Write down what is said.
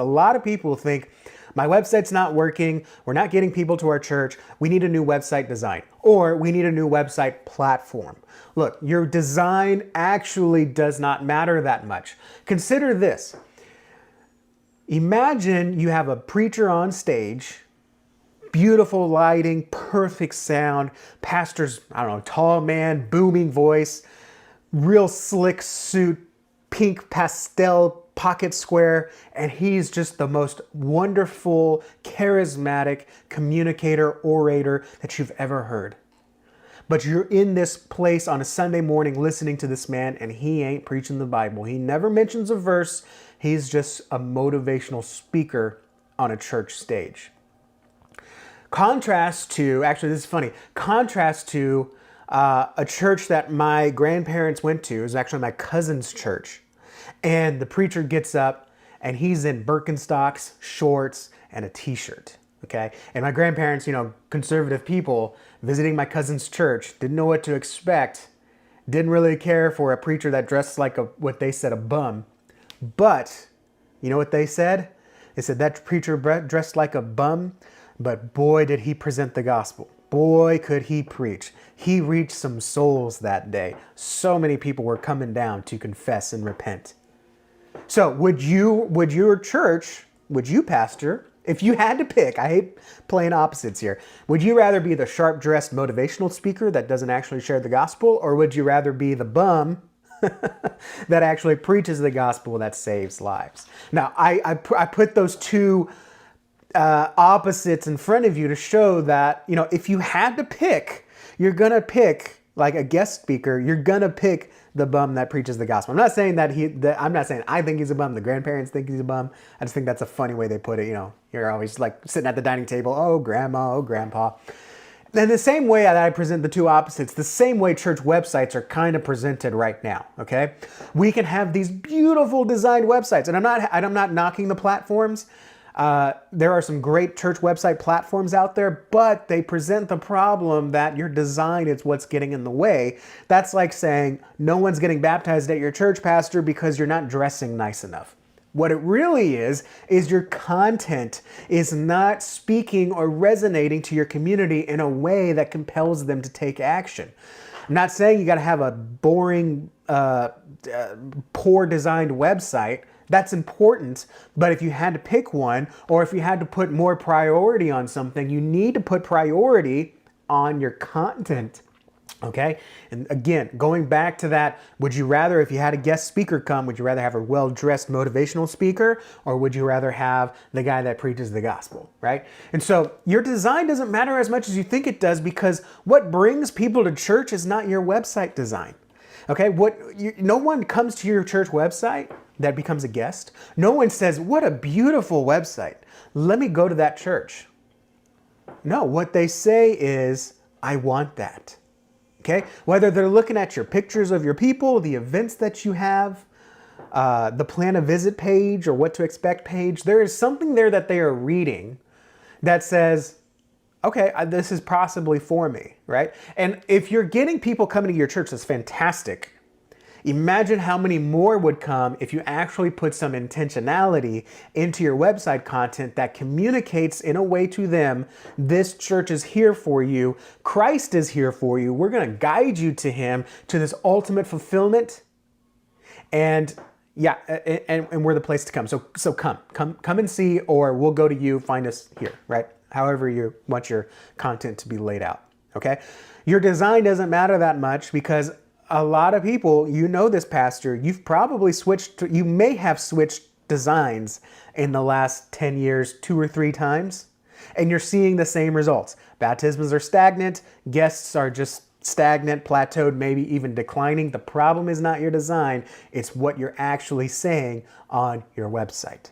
A lot of people think, my website's not working, we're not getting people to our church, we need a new website design, or we need a new website platform. Look, your design actually does not matter that much. Consider this. Imagine you have a preacher on stage, beautiful lighting, perfect sound, pastor's, I don't know, tall man, booming voice, real slick suit, pink pastel pocket square, and he's just the most wonderful, charismatic communicator, orator that you've ever heard. But you're in this place on a Sunday morning listening to this man, and he ain't preaching the Bible. He never mentions a verse. He's just a motivational speaker on a church stage. Contrast to, actually this is funny, contrast to a church that my grandparents went to. It was actually my cousin's church. And the preacher gets up and he's in Birkenstocks, shorts, and a t-shirt, okay? And my grandparents, conservative people visiting my cousin's church, didn't know what to expect, didn't really care for a preacher that dressed like what they said, a bum. But, you know what they said? They said that preacher dressed like a bum, but boy, did he present the gospel. Boy, could he preach. He reached some souls that day. So many people were coming down to confess and repent. So would your church, would you pastor, if you had to pick, I hate playing opposites here, would you rather be the sharp-dressed motivational speaker that doesn't actually share the gospel, or would you rather be the bum that actually preaches the gospel that saves lives? Now, I put those two opposites in front of you to show that, if you had to pick, you're going to pick, like a guest speaker, you're going to pick the bum that preaches the gospel. I'm not saying I'm not saying I think he's a bum, the grandparents think he's a bum. I just think that's a funny way they put it. You're always like sitting at the dining table, oh, grandma, oh, grandpa. And the same way that I present the two opposites, the same way church websites are kind of presented right now, okay? We can have these beautiful designed websites, and I'm not knocking the platforms. There are some great church website platforms out there, but they present the problem that your design is what's getting in the way. That's like saying no one's getting baptized at your church, pastor, because you're not dressing nice enough. What it really is your content is not speaking or resonating to your community in a way that compels them to take action. I'm not saying you got to have a boring, poor designed website. That's important, but if you had to pick one, or if you had to put more priority on something, you need to put priority on your content, okay? And again, going back to that, would you rather, if you had a guest speaker come, would you rather have a well-dressed motivational speaker, or would you rather have the guy that preaches the gospel, right? And so your design doesn't matter as much as you think it does, because what brings people to church is not your website design, okay? No one comes to your church website that becomes a guest. No one says, what a beautiful website. Let me go to that church. No, what they say is, I want that. Okay? Whether they're looking at your pictures of your people, the events that you have, the plan a visit page or what to expect page, there is something there that they are reading that says, okay, this is possibly for me, right? And if you're getting people coming to your church, that's fantastic. Imagine how many more would come if you actually put some intentionality into your website content that communicates in a way to them, this church is here for you, Christ is here for you, we're going to guide you to him, to this ultimate fulfillment, and yeah, and we're the place to come. So come and see, or we'll go to you, find us here, right? However you want your content to be laid out, okay? Your design doesn't matter that much, because a lot of people, this, pastor, you may have switched designs in the last 10 years 2 or 3 times, and you're seeing the same results. Baptisms are stagnant, guests are just stagnant, plateaued, maybe even declining. The problem is not your design, it's what you're actually saying on your website.